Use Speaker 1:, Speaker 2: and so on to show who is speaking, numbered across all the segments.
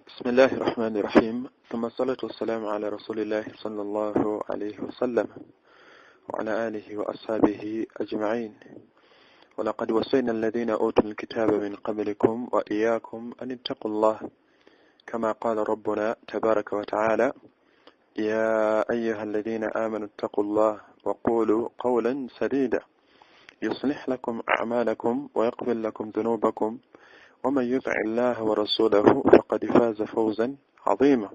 Speaker 1: بسم الله الرحمن الرحيم ثم الصلاة والسلام على رسول الله صلى الله عليه وسلم وعلى آله وأصحابه أجمعين. ولقد وصينا الذين أوتوا الكتاب من قبلكم وإياكم أن اتقوا الله كما قال ربنا تبارك وتعالى: يا أيها الذين آمنوا اتقوا الله وقولوا قولا سديدا يصلح لكم أعمالكم ويغفر لكم ذنوبكم ومن يطع الله ورسوله فقد فاز فوزا عظيما.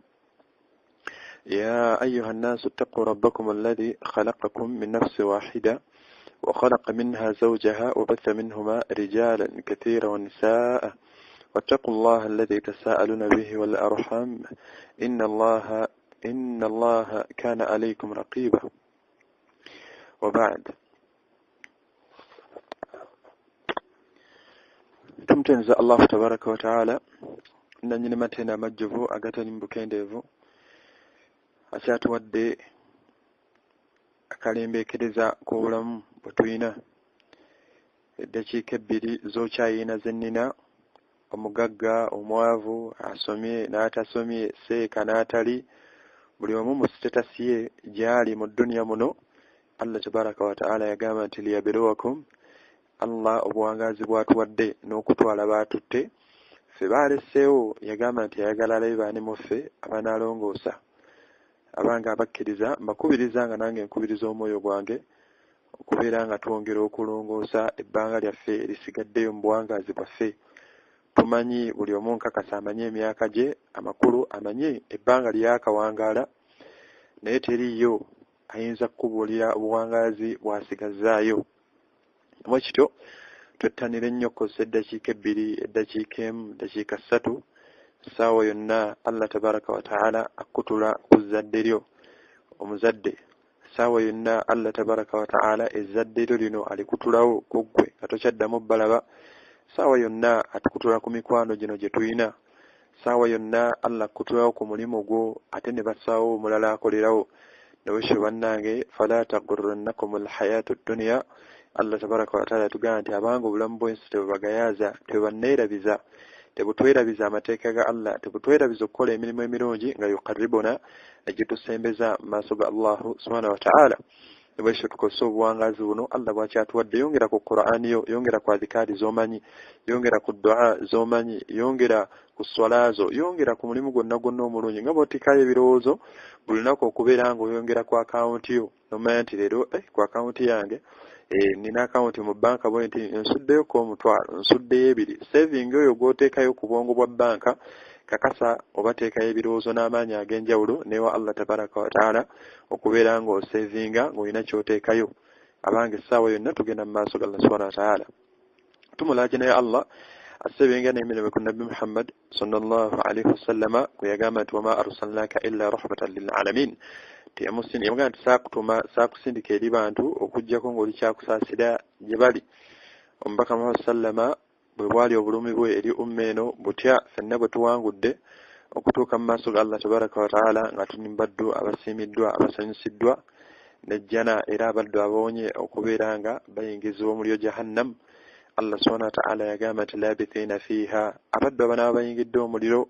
Speaker 1: يا أيها الناس اتقوا ربكم الذي خلقكم من نفس واحدة وخلق منها زوجها وبث منهما رجالا كثيرا ونساء واتقوا الله الذي تساءلون به والأرحام إن الله كان عليكم رقيبا. وبعد، tumtenza Allah tabaraka wa taala nanyine matena majjuvu agatani mbukendevu akyatuwadde akalembekereza k'obulamu bwe tulina eddakiika ebbiri z'okyayina zennina omugagga omwavu asomye n'atasomye seeka n'atali buli omu mu sitatasi ye gyali mu dduniya muno. Allah tabaraka wa taala yagamba nti liyabluwakum, Allah obuwangazi bwatuwadde n'okutwala baatutte ffe baaleseewo, yagamba nti ayagala alabe baani mu ffe abanaalongoosa abanga abakkiriza. mbakubiriza nga nange nkubiriza omwoyo gwange okubeera nga twongera okulongoosa ebbanga lyaffe erisigaddeyo mu buwangazi bwaffe. Tumanyi buli omu nkakasa amanye emyaka gye amakulu, amanye ebbanga lyakawangaala, naye teriyo ayinza kukubuulira obuwangazi bw'asigazaayo. Mwekityo twettanire ennyo okukozesa eddakiika ebbiri, eddakiika emu, eddakiika ssatu, ssaawa yonna Allah tabaraka wa taala akutula ku zzadde lyo omuzadde. Ssaawa yonna Allah tabaraka wa taala ezzadde lyo lino alikutulawo ku ggwe nga tokyaddamu balaba. Ssaawa yonna atukutula ku mikwano gino gye tulina. Ssaawa yonna Allah akutulawo ku mulimu gwo ate ne basaawo omulala akolerawo. Nabwekyo bannange, fala tagurrannakum alhayatu dunya, Allah tabaraka wa taala tugamba nti abanga obulamu bw'ensi tebubagayaza, tebubanneerabiza, tebutwerabiza amateeka ga Allah, tebutwerabiza okukola emirimu emirungi nga yuqarribuna egitusembeza mu maaso ga Allahu subhanahu wa taala. Nabwekyo tukozesa obuwangazi buno Allah bwakyatuwadde. Yongera ku Qur'ani yo, yongera ku adhikaari z'omanyi, yongera ku du'a z'omanyi, yongera ku swala zo, yongera ku mulimu gwonna gwonna omulungi nga bw'otikayo ebirowoozo buli lunaku okubeera nga oyongera ku akawunti yo. Nomanya nti leero ku akawunti yange nina akawunti mu banka bwe nti nsuddeyo ko omutwalo, nsuddeyo ebiri. Saving oyo gw'oteekayo ku bwongo bwa banka kakasa obateekayo ebirowoozo n'amaanyi ag'enjawulo newa Allah tabaraka wa taala okubeera nga osevinga ng'olina ky'oteekayo. Abange essaawa yonna tugenda mu maaso ga Allah subhanahu wa taala tumulaajina ya Allah asebenga n'emirembe ku Nabbi Muhammad sallallahu alaihi wasallama kwe yagamba nti wama arsalnaka illa rahmatan lil alamin. Yamugamba nti saakusindika eri bantu okuggyako ng'oli kyakusaasira gye bali. Omubaka Muhammad sallama bwe bwali obulumi bwe eri umma eno butya ffenna bwe tuwangudde okutuuka mu maaso ga Allah tabaraka wa taala nga tuli baddu abasiimiddwa, abasanyusiddwa nejjana era abaddu abawonye okubeera nga bayingizibwa omuliro jahannam. Allah subhanahu wa ta'ala yagamba nti labithina fiha, abaddu abanaba bayingidde omuliro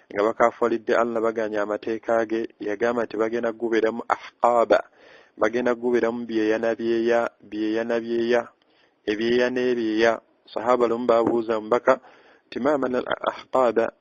Speaker 1: nga bakafuulidde Allah baganya amateeka ge. Yagamba nti bagenda gubeeramu ahqaba, bagenda gubeeramu byeya ebyeya n'ebyeya. Sahaba lumu babuuza mubaka nti mamana ahqaba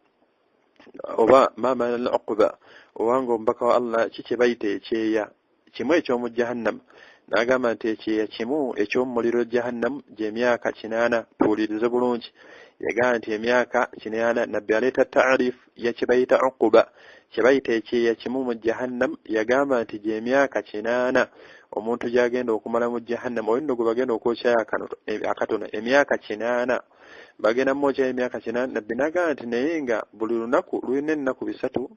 Speaker 1: oba mamana al-uqba, owanga omubaka wa Allah kiki bayita ekyeya kimu eky'omu jahannam. N'agamba nti ekyeya kimu eky'omuliro jahannam gy'emyaka 8. Tuwulirize bulungi, yagamba nti emyaka 8. Nabbi aleeta ta'arif ya kibayita uquba, kibayita ekyeya kimu mu jahannam. Yagamba nti gy'emyaka 8 omuntu gy'agenda okumala mu jahannam. Oyo nno gwe bagenda okwokyayo akatono emyaka 8, bagenda mwokyayo emyaka 8. Nabbi n'agamba nti naye nga buli lunaku lulina ennaku 360.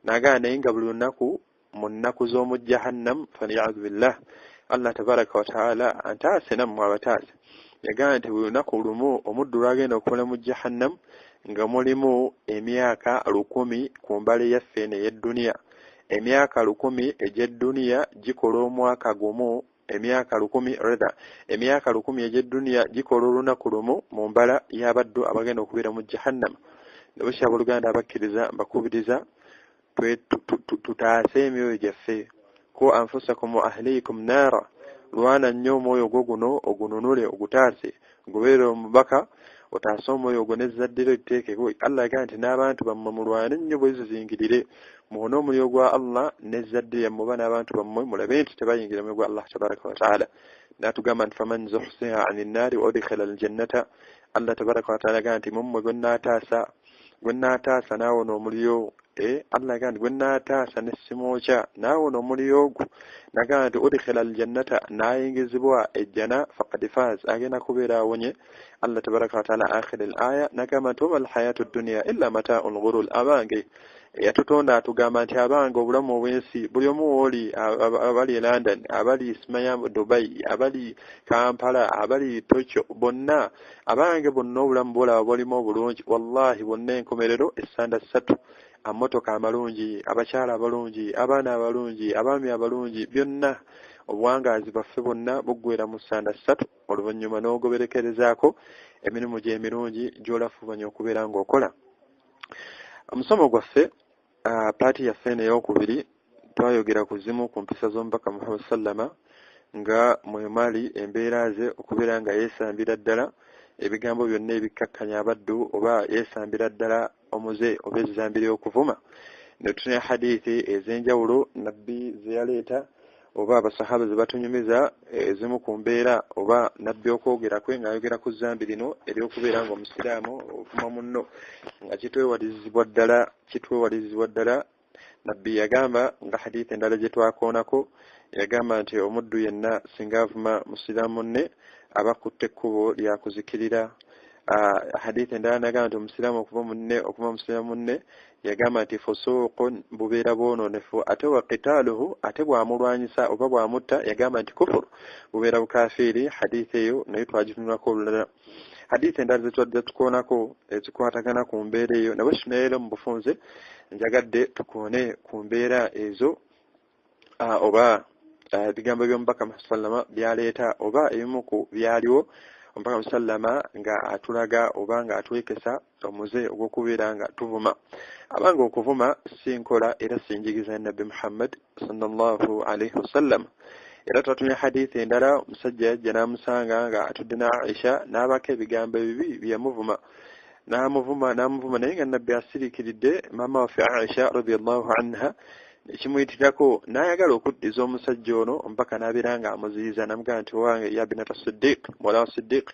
Speaker 1: N'agamba naye nga buli lunaku mu nnaku z'omu jahannam faliya'udhu billah, Allah tabaraka wa taala antaase nammwe abataase. Yagamba nti buli lunaku lumu omuddu lwagenda okumala mu jahannam nga mulimu emyaka 1000 ku mbale yaffe n'ey'edduniya. Emyaka 1000 egy'edduniya gikola omwaka gumu. Emyaka 1000 egy'edduniya gikola olunaku lumu mu mbala y'abaddu abagenda okubeera mu jahannam. nebashyira buluganda abakkiriza mbakubiriza tutaase emyoyo gyaffe ko anfusakum wa ahlikum naara lwana nnyo omwoyo gwo guno ogununule ogutaase gubeere omubaka otaase omwoyo ogwo nezaddiro ekiteekeko Allah agamba nti n'abantu bammwe mulwane nnyo bwezizingirire muwone omuliro gwa Allah nezaddiro yammwe n'abantu bammwe mulabe nti tebayingira mu gwa Allah tabaraka wa taala natugamba nti faman zuhsiha ani nnaari wa udkhila aljannata Allah tabaraka wa taala agamba nti mummwe gwennaataasa naawona omuliro Allah agamba nti gwennaataasa nessimwokya naawona omuliro ogwo nagamba nti udkhila aljannata naayingizibwa ejjana faqad faaz agenda kubeera awonye Allah tabaraka wa taala akhir al-aya nagamba nti wama alhayatu dunya illa mata'ul ghurur abange yatutonda atugamba nti abange obulamu obwensi buli omu wooli abali London abali Ismaya Dubai abali Kampala abali Tokyo bonna abange bonna obulamu bwolaba bulimu obulungi wallahi bonna enkomerero essanda ssatu amotoka amalungi abakyala abalungi abaana abalungi abaami abalungi byonna obuwangazi baffe bonna buggwera mu ssanda ssatu oluvannyuma n'ogoberekerezaako emirimu gy'emirungi gy'olafubanya okubeera ng'okola omusomo gwaffe paati yaffe n'eyokubiri twayogera ku zimu ku mpisa z'omubaka Muhammad sallama nga mwemali embeera ze okubeera nga yeesambira ddala ebigambo byonna ebikkakkanya abaddu oba yeesambira ddala omuze oba ezzambi ly'okuvuma ne tutunula hadithi ez'enjawulo nabbi ze yaleeta oba abasahaba ze batunyumiza ezimu ku mbeera oba nabbi okwogera kwe ng'ayogera ku zambi lino ery'okubeera nga omusiraamu ovuma munno nga kitwewalizibwa ddala nabbi yagamba nga hadithi endala gye twakoonako yagamba nti omuddu yenna singa avuma musiraamu munne aba akutte ekkubo lyakuzikirira hadithi endala nagamba nti omusiraamu okuva musiraamu munne yagamba nti fusuuqun bubeera bwonoonefu ate wa qitaaluhu ate bw'amulwanyisa oba bw'amutta yagamba nti kufuru bubeera bukafiiri hadithi eyo naye twagitunulako olulala hadithi endala zetwadde tukoonako ezikwatagana ku mbeera eyo nabwe tunayeera mu bufunze njagadde tukoone ku mbeera ezo oba ebigambo by'omubaka musallama byaleeta oba ebimu ku byaliwo omubaka musallama nga atulaga oba nga atwekesa omuze ogw'okubeera nga tuvuma abanga okuvuma si nkola era sinjigiza nabbi Muhammad sallallahu alaihi wasallam era twatumya hadithi endala omusajja yajja n'amusanga nga atudde na Aisha n'abaka ebigambo ebibi byamuvuma n'amuvuma naye nga nabbi asiriikiridde maama waffe Aisha radiyallahu anha ekimuyitirako n'ayagala okuddiza omusajja ono omubaka n'abeera nga amuziyiza namugamba nti owange ya binata Siddiq muwala wa Siddiq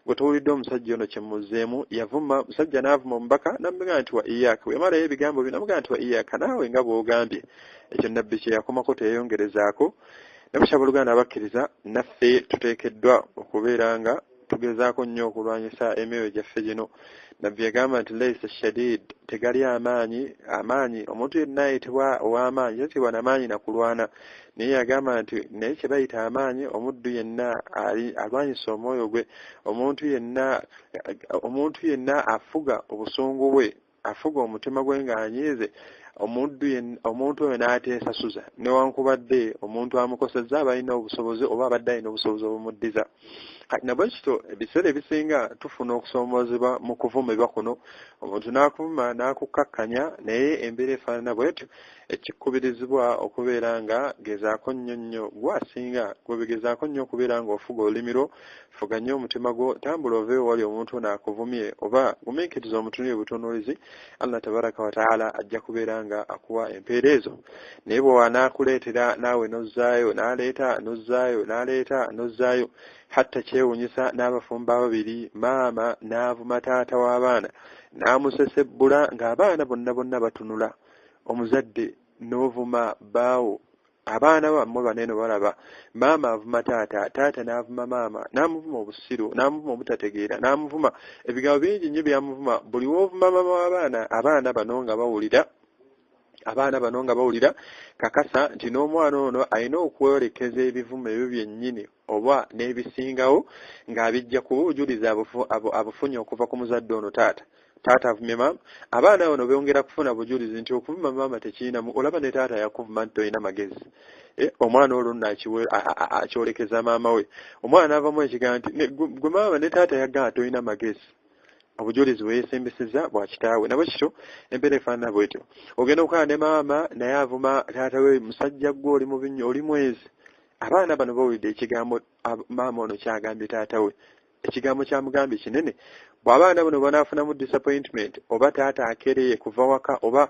Speaker 1: gwe towulidde omusajja ono kyemuzzeemu yavuma musajja n'avuma omubaka namugamba nti wa iyaaka bwe yamalayo ebigambo bye namugamba nti wa iyaaka naawe nga bw'ogambye ekyo nabbi kye yakomako teyeyongerezaako nabushyira buluganda abakkiriza naffe tuteekeddwa okubeera nga tugezaako nnyo okulwanyisa emyoyo gyaffe gino nabbi yagamba nti laysa shadid tegali amaanyi omuntu yenna ayitibwa ow'amaanyi yatibwa n'amaanyi nakulwana naye yagamba nti naye kye bayita amaanyi omuddu yenna alwanyisa omwoyo gwe omuntu yenna afuga obusungu bwe afuga omutima gwe ng'anyiize omuntu oyo n'ateesasuza newankubadde omuntu amukosezza aba alina obusobozi oba abadde alina obusobozi obumuddiza kati nabwe kityo ebiseera ebisinga tufuna okusoomoozebwa mu kuvumibwa kuno omuntu n'akuvuma n'akukkakkanya naye embeera efaanana bwetyo ekikubirizibwa okubeera nga gezaako nnyo gwasinga gwebigezaako nnyo okubeera nga ofuga olulimi lwo fuga nnyo omutima gwo tambula ove wali omuntu n'akuvumye oba gumiikiriza omutunuye butunuulizi Allah tabaraka wa taala ajja kubeera nga akuwa empeera ezo naye bwe wanaakuleetera naawe nozzaayo n'aleeta hatta kyewunyisa n'abafumba babiri maama n'avuma taata w'abaana n'amusesebbula ng'abaana bonna batunula omuzadde n'ovuma baawo abaana bammwe baneeno balaba maama avuma taata n'avuma maama n'amuvuma obusiru n'amuvuma obutategeera n'amuvuma ebigambo bingi nnyo byamuvuma buli w'ovuma maama w'abaana abaana bano nga bawulira kakasa nti n'omwana ono alina okwolekeza ebivumo ebyo byennyini oba n'ebisingawo ng'abijja kuba obujulizi abufunye okuva ku muzadde ono taata avumye maama abaana bano bongera kufuna bujulizi nti okuvuma maama tekirinamu olaba ne taata yakuvuma nti tolina magezi omwana olwo nno akyolekeza maama we omwana avamu ekigambo nti gwe maama ne taata yagamba tolina magezi obujulizi bweyesembeseza bwa kitaawe nabwe kityo embeera efaanana bwetyo ogenda okukola ne maama naye avuma taata we musajja gwe oli mubi oli mwezi abaana bano bawulidde ekigambo maama ono kyagambye taata we ekigambo kyamugambye kinene bw'abaana bano banaafunamu disappointment oba taata akereye kuva waka oba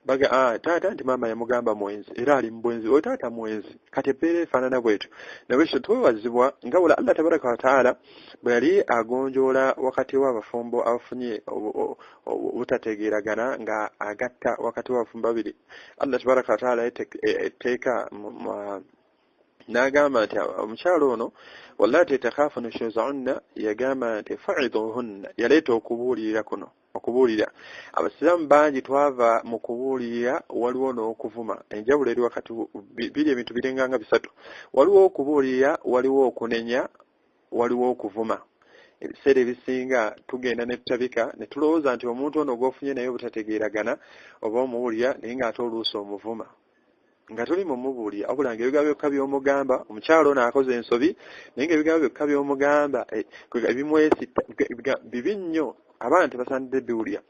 Speaker 1: baga taata nti maama yamugamba mwenzi era ali mubwenzi oyo taata mwenzi kati ebbeera efaanana bwetyo nabwe kityo twewazibwa nga wala Allah tabaraka wataala bwe yali agonjoola wakati w'abafumbo abafunye obutategeeragana nga agatta wakati w'abafumbo babiri Allah tabaraka wataala etteeka n'agamba nti omukyalo ono wallaati takhaafu nushuzahunna yagamba nti fa'iduhunna yaleeta okubuulirira kuno okubuulira abasiraamu bangi twava mu kubuulira waliwo n'okuvuma enjawulo eri wakati biri ebintu birenganga bisatu waliwo okubuulira waliwo okunenya waliwo okuvuma ebiseera ebisinga tugenda ne tutabika ne tulowooza nti omuntu ono gw'ofunye naye obutategeeragana oba omuwulira naye ng'ate oluusi omuvuma nga tuli mu mubuulira wabula ng'ebigambo byokka by'omugamba omukyalo ono akoze ensobi naye ng'ebigambo byokka by'omugamba ebimwesitta bibi nnyo abaana tebasaanidde biwulira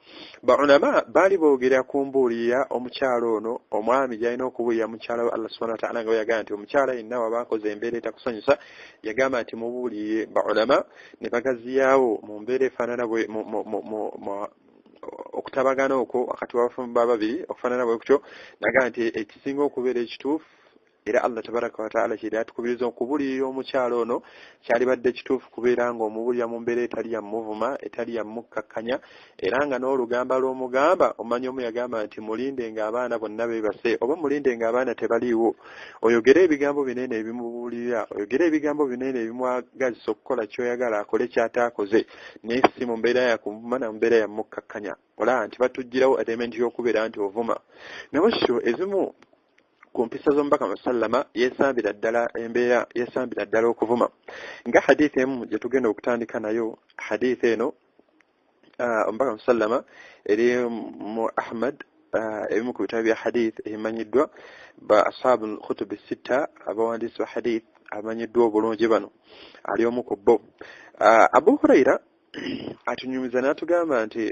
Speaker 1: baulama baali boogera ku mbuulira omukyalo ono omwami gy'alina okubuulira mukyala we Allah subhanahu wa ta'ala nga yagamba nti omukyala yenna waba akoze embeera etakusanyusa yagamba nti mubuulire baulama ne bagaziyaawo mu mbeera efaanana bwe okutabagana okwo wakati w'abafumbo babiri okufaanana bwe kutyo naga nti ekisinga okubeera ekituufu era Allah tabaraka wa ta'ala kyali atukubiriza okubuulira omukyalo ono kyali badde kituufu kubeera nga omubuulira mu mbeera etali ya muvuma etali ya mukkakkanya era nga n'olugamba lw'omugamba omanyi omu yagamba nti mulinde nga abaana bonna beebase oba mulinde nga abaana tebaliiwo oyogere ebigambo binene ebimubuulira oyogere ebigambo binene ebimwagazisa okukola ky'oyagala akole ky'ataakoze naye si mu mbeera ya kuvuma na mu mbeera ya mukkakkanya olaba nti batugirawo elementi y'okubeera nti ovuma nabwe kityo ezimu ku mpisa z'omubaka musallama yeesambira ddala embeera yeesambira ddala okuvuma nga hadithi emu gye tugenda okutandika nayo hadithi eno omubaka musallama eri mu Ahmad ebimu ku bitabo bya hadith ebimanyiddwa ba ashabu al-kutub as-sitta abawandiisi ba hadith abamanyiddwa obulungi bano ali omu ku bo Abu Huraira atunyumiza n'atugamba nti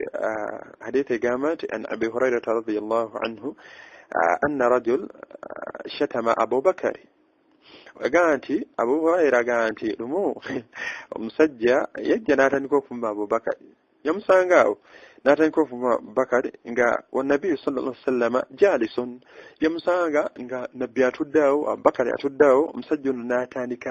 Speaker 1: hadith egamba nti an Abi Huraira radiyallahu anhu أن رجل شتم أبو بكر وقالت أبو هريرة قالت لمو مسجى يجي نكوف مع أبو بكر يمسانقاو نكوف مع أبو بكر والنبي صلى الله عليه وسلم جالس يمسانقا نبي أتداو أبو بكر أتداو مسجى ناتانك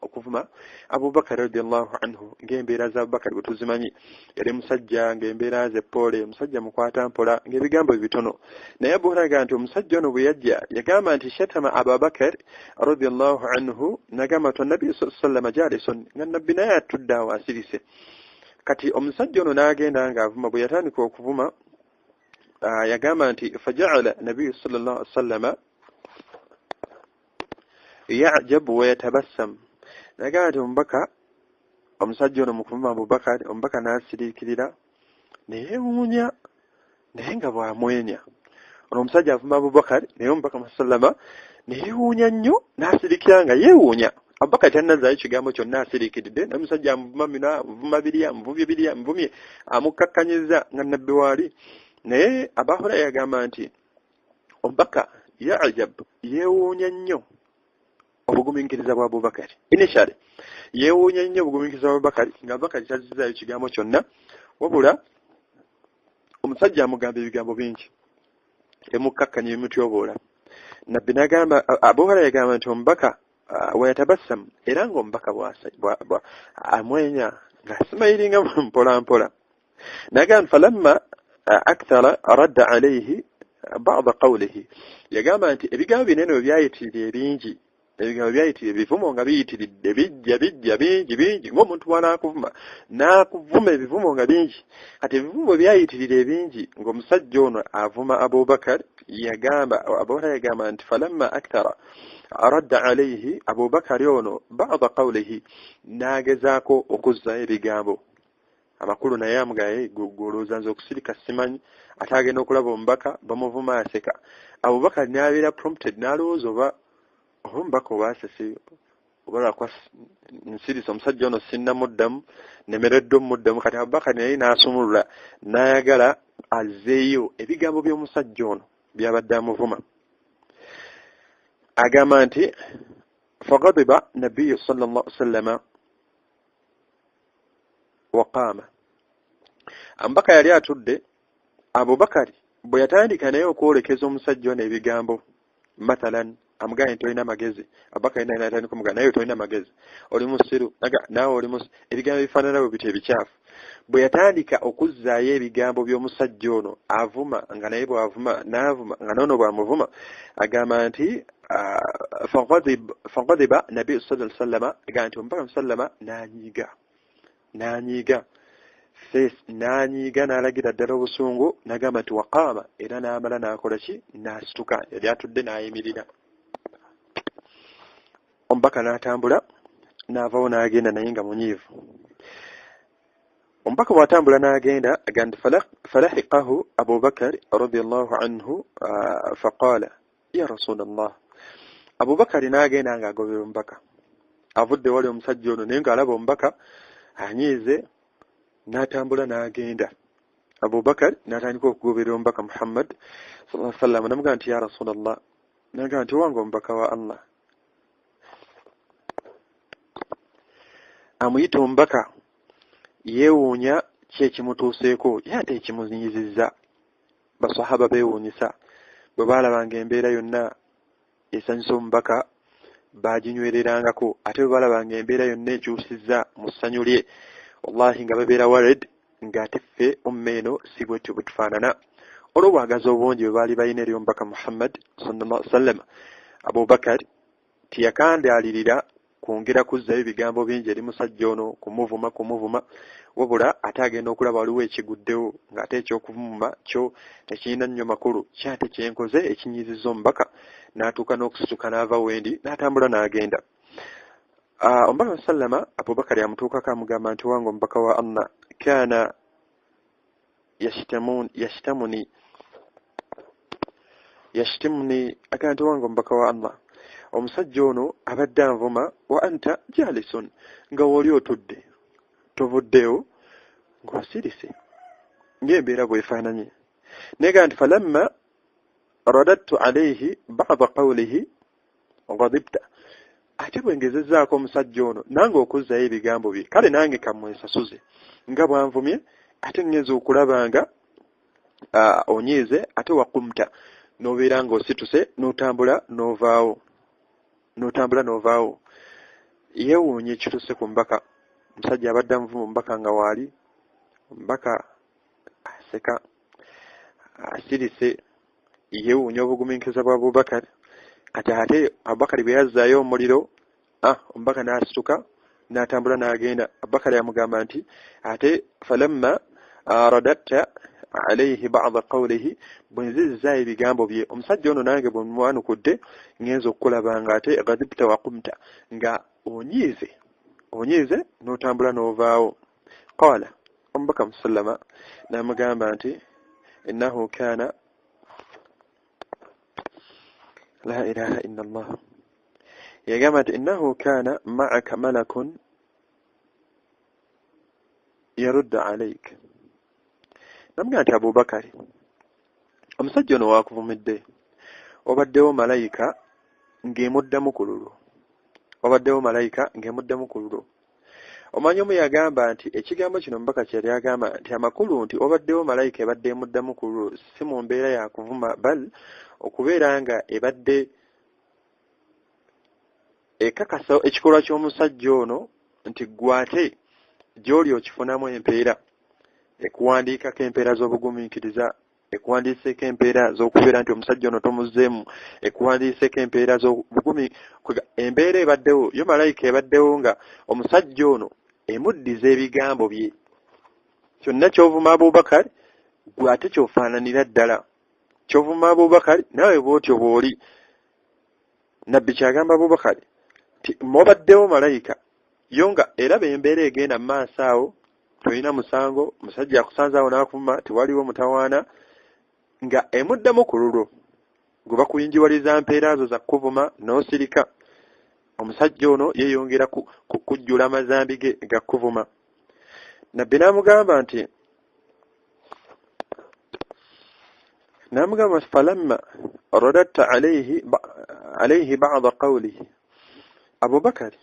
Speaker 1: أكوفما أبو بكر رضي الله عنه جيم بيراز أبو بكر وتزماني yali musajja ng'embeera pole musajja mukwata mpola ng'ebigambo bitono naye Abu Hurairah nti omusajja ono bwe yajja yagamba nti shatama Abu Bakar radiyallahu anhu nagamba to Nabi sallallahu alayhi wasallam jalison nga nabbi naye atudde awo asirise kati omusajja ono n'agenda ng'avuma bwe yatandika okuvuma yagamba nti faja'ala Nabi sallallahu alayhi wasallam ya'jabu wa yatabassam nagamba nti omubaka omusajja ono mukuvuma Abubakar omubaka n'asiriikirira neyeewuunya naye nga bw'amwenya ono omusajja avuma Abubakar naye omubaka musallama neyeewuunya nnyo n'asirikira nga yeewuunya Abubakar tannazaayo kigambo kyonna asiriikiridde n'omusajja amuvuma biriya amuvumye biriya amuvumye amukkakkanyiza nga nabbi waali naye Abu Hurairah yagamba nti omubaka ya'jab yeewuunya nnyo obugumiikiriza bwa Abubakar initially yeewuunya nnyo obugumiikiriza bwa Abubakar nga Abubakar tazizaayo kigambo kyonna wabula omusajja amugamba ebigambo bingi emukkakkanya ebimutyoboola nabbi n'agamba Abu Hurairah yagamba nti omubaka wayatabassam era ng'omubaka amwenya ng'asimayiringa mpola mpola n'agamba falamma akthara radda alayhi ba'da qawlihi yagamba nti ebigambo binene bwe byayitirira ebingi ebigambo byayitira ebivumo nga biyitiridde bijja bingi ng'omuntu bw'anaakuvuma n'akuvuma ebivumo nga bingi kati ebivumo byayitirira ebingi ng'omusajja ono avuma Abubakar yagamba Abubakar yagamba nti falamma akthara radda alayhi Abubakar ono ba'da qawlihi n'agezaako okuzzayo ebigambo amakulu naye amugaye golooza nze okusirika simanyi ate agenda okulaba omubaka bamuvuma aseka Abubakar n'abeera prompted n'alowooza oba omubaka oba asese obala kwa nsirisa omusajja ono sinnamuddamu nemeredde omuddamu kati Abubakar naye n'asumulula n'ayagala azzeeyo ebigambo by'omusajja ono byabadde amuvuma agamba nti fagadiba nabiyyu sallallahu alaihi wasallama waqaama Abubakar yali atudde Abubakar bwe yatandika naye okwolekeza omusajja ono ebigambo mathalan amugane tolina magezi Abubakar naye natandika omugana naye tolina magezi oli musiru naawe oli musiru ebigambo bifaanana bwe biti ebikyafu bwe yatandika okuzzaayo ebigambo by'omusajja ono avuma nga naye bw'avuma n'avuma nga noono bw'amuvuma agamba nti fagadiba nabiyyu sallallahu alaihi wasallama agamba nti omubaka musallama n'anyiiga n'anyiiga n'alagira ddala obusungu n'agamba nti waqaama era n'amala n'akola ki n'asituka yali atudde n'ayimirira omubaka n'atambula n'avaawo n'agenda naye nga munyiivu omubaka bw'atambula n'agenda agamba nti falahiqahu Abubakar radiyallahu anhu faqaala ya rasulallah Abubakar n'agenda ng'agobera omubaka avudde wali omusajja ono naye ng'alaba omubaka anyiize n'atambula n'agenda Abubakar n'atandika okugoberera omubaka Muhammad sallallahu alaihi wasallam n'amugamba nti ya rasulallah n'agamba nti wange omubaka wa Allah amuyita omubaka yeewuunya ki ekimutuuseeko ye ate ekimunyizizza basahaba beewuunyisa bwe baalabanga embeera yonna esanyusa omubaka baaginywererangako ate bwe baalabanga embeera yonna ekyusizza mu ssanyu lye wallahi nga babeera wared ng'ate ffe umma eno si bwetyo bwe tufaanana olw'obwagazi obungi bwe baali balina eri omubaka Muhammad sallallahu alaihi wasallam Abubakar tiyakandaalirira kwongera kuzzayo ebigambo bingi eri musajja ono kumuvuma wabula ate agenda okulaba waliwo ekiguddewo ng'ate ekyokuvuma kyo tekirina nnyo makulu kyate kyenkoze ekinyizizza omubaka n'atuuka n'okusituka n'ava wendi n'atambula n'agenda omubaka sallama Abubakar yamutuukako amugamba nti wange omubaka wa Allah kaana yashtamuni agamba nti wange omubaka wa Allah omusajja ono abadde anvuma wa anta jalisun nga woli otudde tovuddeyo ng'osirise ng'embeera bwefaananye naye nti falamma radattu alayhi ba'da qawlihi ghadibta ate bwe ngezezzaako omusajja ono nange okuzzayo ebigambo bye kale nange kamwesasuze nga bwanvumye ate ngenza okulaba nga onyiize ate wakumta n'obeera ng'osituse n'otambula n'ovaawo yeewuunya ekituse ku mbaka omusajja abadde amuvuma omubaka nga waali omubaka aseka asirise yeewuunya obugumiikiriza bwa Abubakar kati ate Abubakar bwe yazzaayo omuliro omubaka n'asituka n'atambula n'agenda Abubakar yamugamba nti ate falamma radatta alayhi ba'da qawlihi bwenzizza ebigambo bye omusajja ono nange bwe mwanukudde ngenza okukulaba nga ate ghadibta waqumta nga onyiize n'otambula n'ovaawo qala omubaka musallama n'amugamba nti innahu kaana la ilaha illa Allah yagamba nti innahu kaana ma'aka malakun yarudda alayka namugamba nti Abubakar omusajja ono waakuvumidde obaddewo malayika ng'emuddamu ku lulwo omanyi omu yagamba nti ekigambo kino omubaka kyali agamba nti amakulu nti obaddewo malayika ebadde emuddamu ku lulwo si mu mbeera ya kuvuma bal okubeera nga ebadde ekakasa ekikolwa ky'omusajja ono nti gwate gy'oli okifunamu empeera ekuwandiikako empeera z'obugumiikiriza ekuwandiiseeko empeera z'okubeera nti omusajja ono tomuzzeemu ekuwandiiseeko empeera z'obugumi embeera ebaddewo yo malayika ebaddewo nga omusajja ono emuddiza ebigambo bye kyonna ky'ovuma Abubakar gwe ate ky'ofaananira ddala ky'ovuma Abubakar naawe bw'otyo bw'oli nabbi kyagamba Abubakar nti mubaddewo malayika yo nga eraba embeera egenda mu maaso awo tolina musango musajja akusanze awo n'akuvuma tewaliwo mutawaana nga emuddamu ku lulwo gwe bakuyinjiwaliza mpeera zo za kuvuma n'osirika omusajja ono yeeyongera kujjula amazambi ge gakuvuma. Nabbi n'amugamba nti falamma radadta alayhi ba'da qawlihi, Abubakari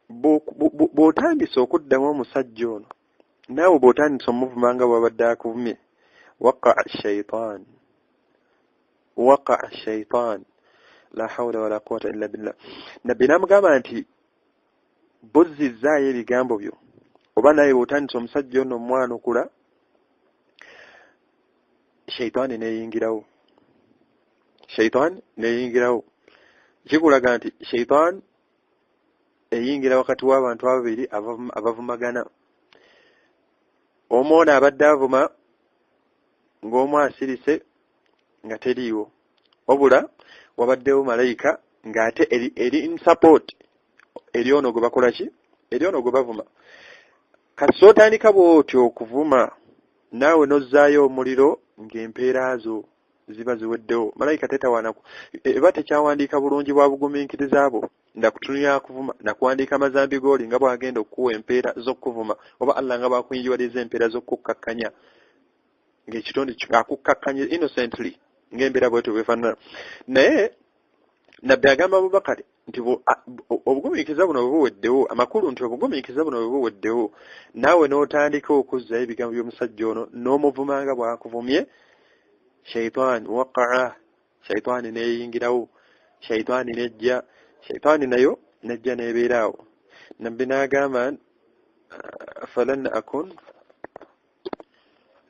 Speaker 1: bw'otandise okuddamu omusajja ono naawe bw'otandise omuvuma nga bw'abadde akuvumye, waqa'a shaytaan la hawla wala quwwata illa billah. Nabbi n'amugamba nti bozzizzaayo ebigambo byo, oba naye bw'otandise omusajja ono omwanukula, shaytaani neeyingirawo. Kikulaga nti shaytaani eyingira wakati w'abantu ababiri abavumagana. Omu ono abadde avuma ng'omu asirise nga teriiwo, wabula wabaddewo malayika ng'ate eri in support eri ono gwe bakola ki, eri ono gwe bavuma. Kati sootandika bw'otyo okuvuma naawe nozzaayo omuliro ng'empeera zo ziba ziweddewo, malayika tetawaanaku. Eba tekyawandiika bulungi bwa bugumiikiriza abo ndakutunira kuvuma nakuwandiika amazambi g'oli nga bw'agenda okuwa empeera z'okuvuma, oba Allah nga bw'akuyinjibaliza empeera z'okukkakkanya, ng'ekitonde akukkakkanya innocently ng'embeera bwetyo bwefaanana. Naye Nabbi agamba Abubakari nti obugumiikiriza buno bwe buweddewo, amakulu nti obugumiikiriza buno bwe buweddewo, naawe n'otandika okuzzayo ebigambo by'omusajja ono n'omuvuma nga bw'akuvumye, shaytaani waqa'a, shaytaani neeyingirawo, shaytaani nejja, shaytaani nayo nejja n'ebeeraawo. Nabbi n'agamba falan akun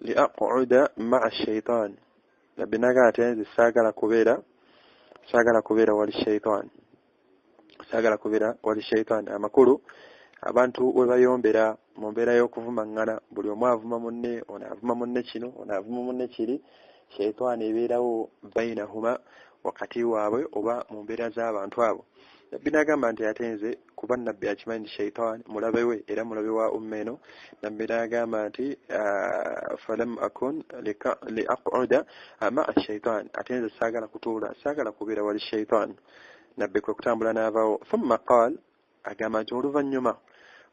Speaker 1: liaq'uda ma'a shaytaani. Nabbi n'agamba ati nze saagala kubeera wali shaytaani, saagala kubeera wali shaytaani. Amakulu abantu we bayombera mu mbeera y'okuvumaŋŋana, buli omu avuma munne, ono avuma munne kino, ono avuma munne kiri, shaytaani ebeerawo bainahuma, wakati waabwe oba mu mbeera z'abantu abo. Nabbi n'agamba nti ate nze kuba Nabbi akimanyi nti shaytaani mulabe we era mulabe wa umma eno. Nabbi n'agamba nti falam akun liaq'uda ma'a shaytaani, ate nze saagala kutuula, saagala kubeera wali shaytaani. Nabbi kwe kutambula n'avaawo. Thumma qaal, agamba nti oluvannyuma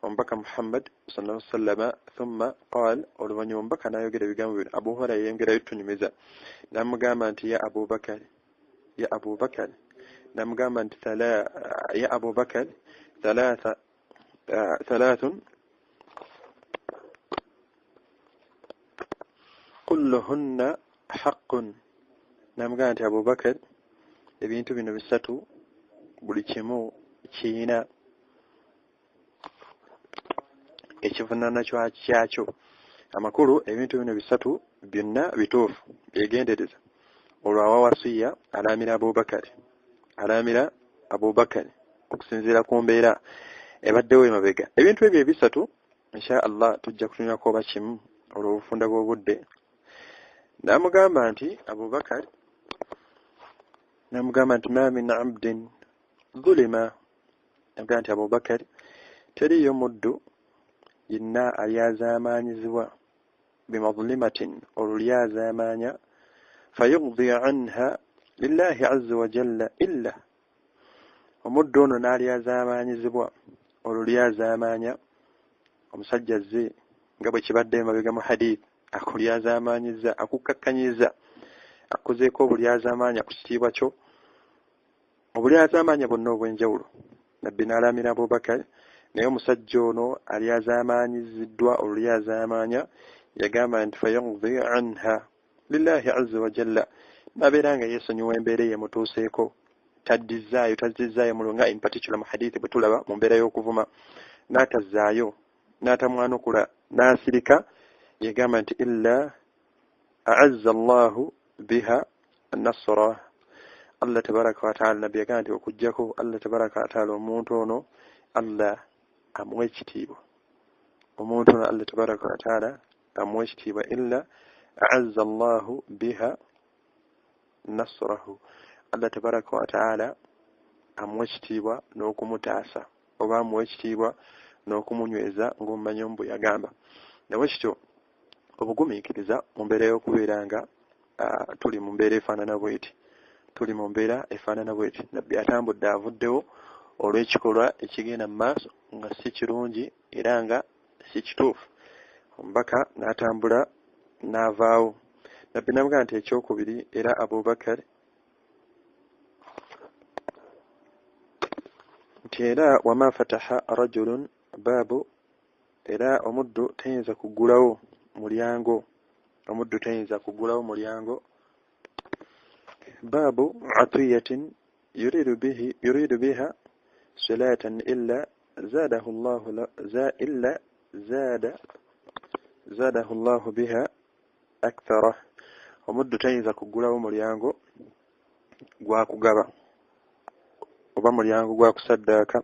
Speaker 1: omubaka Muhammad sallallahu alaihi wasallam, thumma qaal, oluvannyuma omubaka n'ayogera ebigambo bino. Abu Hurayra yeyongerayo tunyumiza n'amugamba nti ya Abubakar, namugamba nti ya Abubakar, thalathun kulluhunna haqqun. Namugamba nti Abubakar, ebintu bino bisatu buli kimu kiyina ekivunaana kyakyo. Amakulu ebintu bino bisatu byonna bituufu, byegendereza. Olwo awa wasiya alaamira Abubakar okusinziira ku mbeera ebaddewo emabega. Ebintu ebyo ebisatu insha Allah tujja kutunyako oba kimu olw'obufunda bw'obudde. N'amugamba nti Abubakar, n'amugamba nti ma min abdin zulima, namugamba nti Abubakar, teriyo muddu yenna alyazaamaanyizibwa bimazlimatin, olulyazaamaanya, fayugdi anha lillahi azza wa jalla illa, omuddu ono n'alyazaamaanyizibwa olulyazaamaanya omusajja azze nga bwe kibadde emabega mu hadith, akulyazaamaanyiza, akukkakkanyiza, akuzeeko obulyazaamaanya ku kitiibwa kyo, obulyazaamaanya bwonna obw'enjawulo. Nabbi n'alaamira Abubakar, naye omusajja ono alyazaamaanyiziddwa olulyazaamaanya yagamba nti fayugdi anha lillahi azza wa jalla, nabeera nga yeesonyiwa embeera yemutuuseeko, tazzizaayo mulunga in particular mu hadithi bwe tulaba mu mbeera y'okuvuma, n'atazzaayo n'atamwanukula n'asirika, yagamba nti illa a'azza Allahu biha an-nasra. Allah tabaraka wa ta'ala, Nabbi yagamba nti okujjako Allah tabaraka wa ta'ala omuntu ono Allah amuwa ekitiibwa, omuntu ono Allah tabaraka wa ta'ala amuwa ekitiibwa. Illa a'azza Allahu biha nasrahu, Allah tabaraka wa ta'ala amuwa ekitiibwa n'okumutaasa, oba amuwa ekitiibwa n'okumunyweza ng'omumanyi omu bwe yagamba. Nawe kityo obugumiikiriza mu mbeera y'okubeera nga tuli mu mbeera efaanana bweti, Nabbi atambudde avuddewo olw'ekikolwa ekigenda mu maaso nga si kirungi era nga si kituufu. Omubaka n'atambula n'avaawo. Nabbi n'amugamba nti ekyokubiri era Abubakar nti era wama fataha rajulun baabu era omuddu tayinza kuggulawo mulyango. Omuddu tayinza kuggulawo mulyango. Baabu atiyatin yuridu biha salatan illa zadahu Allahu biha akthara. Omuddu tayinza kuggulawo mulyango gwa kugaba oba mulyango gwa kusaddaaka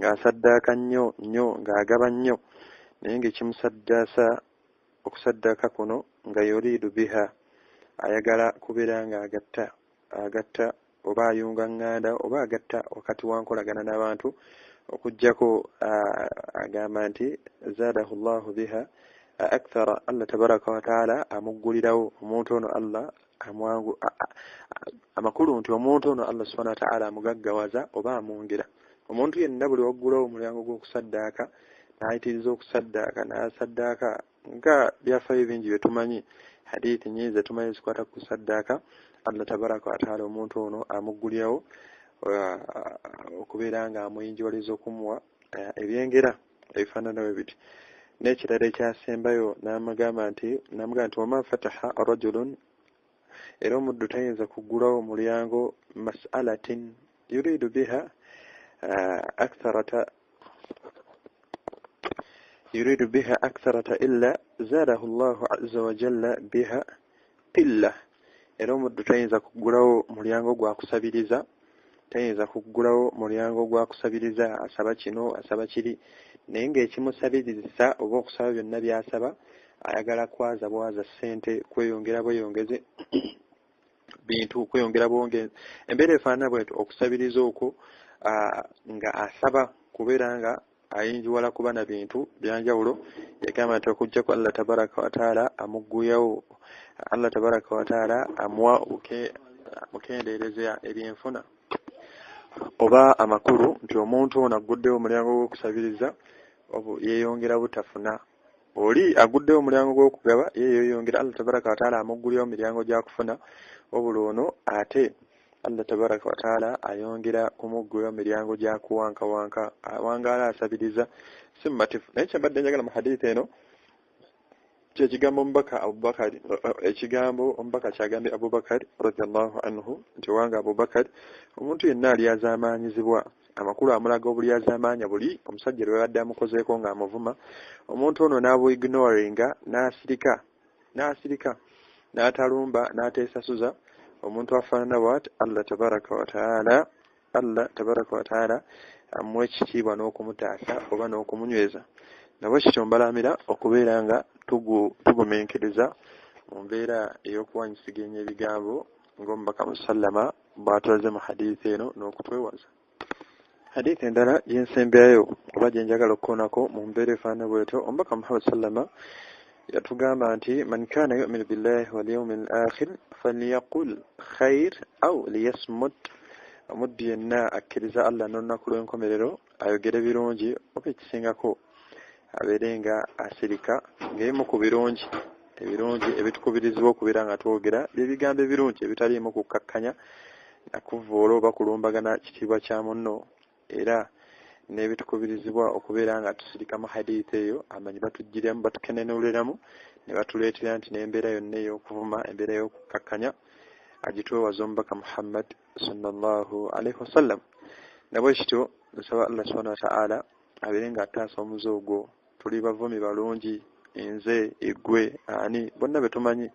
Speaker 1: ng'asaddaaka nnyo ng'agaba nnyo naye ng'ekimusaddaasa okusaddaaka kuno nga yuridu biha ayagala kubeera nga agatta oba ayunga ŋŋanda oba agatta wakati wa nkolagana n'abantu okuggyako agamba nti zaadahu llahu biha akthara. Allah tabaraka wa taala amuggulirawo omuntu ono Allah amwangu amakulu nti omuntu ono Allah subhanahu wa taala amugaggawaza oba amwongera. Omuntu yenna buli waggulawo omulyango gw'okusaddaaka n'ayitiriza okusaddaaka n'asaddaaka nga byafaayo bingi bye tumanyi hadithi nyingi ze tumanyi zikwata ku kusaddaaka Allah tabaraka wa taala omuntu ono amuggulirawo okubeera nga amuyinjibaliza okumuwa ebyengera ebifaanana bwe biti. N'ekirala ekyasembayo n'amugamba nti wama fataha rajulun era omuddu tayinza kuggulawo mulyango mas'alatin yuridu biha aktharata illa zaadahu Allahu azza wa jalla biha qilla. Era omuddu tayinza kuggulawo mulyango gwa kusabiriza, asaba kino asaba kiri naye ng'ekimusabiriza oba okusaba byonna by'asaba ayagala kwaza bwaza ssente kweyongera bweyongeze bintu kweyongera bwongeze. Embeera efaanana bwetyo okusabiriza okwo nga asaba kubeera nga ayinjiwala kuba na bintu byanjawulo. Yagamba nti okujjako Allah tabaraka wa taala amugguyawo, Allah tabaraka wa taala amuwa mukendeereza ebyenfuna oba amakulu nti omuntu ono agguddewo omulyango gw'okusabiriza yeeyongera butafuna. Oli aguddewo omulyango gw'okugaba yeeyongera Allah tabaraka wa taala amuggulirawo miryango gya kufuna, wabula ono ate Allah tabaraka wa taala ayongera kumuggulirawo miryango gya kuwankawanka awangaala asabiriza si mumatifu. Naye kyembadde njagala mu hadithi eno kyekigambo omubaka kyagambye Abubakar radiyallahu anhu nti wanga Abubakar omuntu yenna alyazaamaanyizibwa amakulu amulaga obulyazaamaanya buli omusajja lwe badde amukozeeko ng'amuvuma omuntu ono n'abwignoringa n'asirika n'atalumba n'ateesasuza omuntu afaanana bw'ati Allah tabaraka wa taala amuwa ekitiibwa n'okumutaasa oba n'okumunyweza. Nabwe kityo mbalamira okubeera nga tugumiikiriza mu mbeera ey'okuwanyisiganya ebigambo ng'omubaka musallama bw'atulaze mu hadithi eno n'okutwewaza. Hadithi endala gyensembyayo oba gyenjagala okukoonako mu mbeera efaanana bwetyo, omubaka Muhammad sallama yatugamba nti man kana yu'minu billahi wal yawmil akhir falyaqul khair aw liyasmut. Omuddu yenna akkiriza Allah n'olunaku lw'enkomerero ayogere birungi oba ekisingako abeere nga asirika. Ng'ebimu ku birungi ebitukubirizibwa okubeera nga twogera by'ebigambo ebirungi ebitaliimu kukkakkanya na kuvvoola oba kulumbagana kitiibwa kya munno, era n'ebitukubirizibwa okubeera nga tusirika mu hadithi eyo amanyi batujjiramu batukenenuliramu ne batuleetera nti n'embeera yonna ey'okuvuma embeera y'okukkakkanya agitwewaza omubaka Muhammad sallallahu alaihi wasallam. Nabwe kityo nsaba Allah subhanahu wa ta'ala abeere nga ataasa omuze ogwo. Tuli bavumi balungi, nze eggwe ani bonna be tumanyi.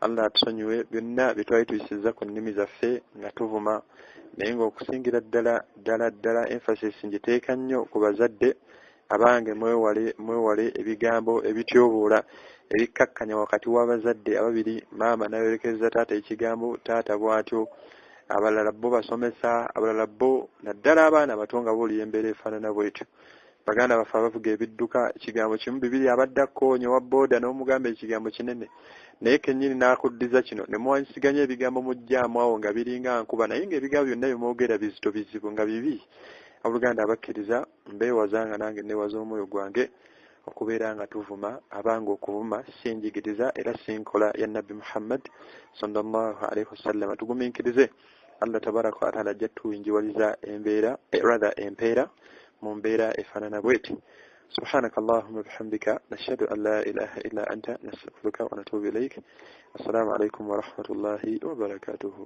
Speaker 1: Allah atusonyiwe byonna bye twali tuyisizza ku nnimi zaffe nga tuvuma, naye ng'okusingira ddala emphasis ngiteeka nnyo ku bazadde abange mwewale ebigambo ebityoboola ebikkakkanya wakati w'abazadde ababiri, maama n'ayolekereza taata ekigambo taata bw'atyo, abalala bo basomesa, abalala bo naddala abaana bato nga boolira embeera efaanana bwetyo. Baganda baffe abavuga ebidduka ekigambo kimu bibiri abadde akkoonye wa booda n'omugamba ekigambo kinene naye kennyini n'akuddiza kino ne muwanyisiganya ebigambo mujjaamu awo nga biringa nkuba naye ng'ebigambo byonna bimwogera bizito bizibu nga bibi. abuluganda abakkiriza mbeewaza nga nange neewaza omwoyo gwange okubeera nga tuvuma abanga okuvuma sinjigiriza era sinkola ya nabbi Muhammad sallallahu alaihi wasallam. Tugumiikirize Allah tabaraka wa taala ajja tuyinjiwaliza empeera mu mbeera efaanana bweti. سبحانك اللهم وبحمدك نشهد أن لا إله إلا أنت نستغفرك ونتوب إليك. السلام عليكم ورحمة الله وبركاته.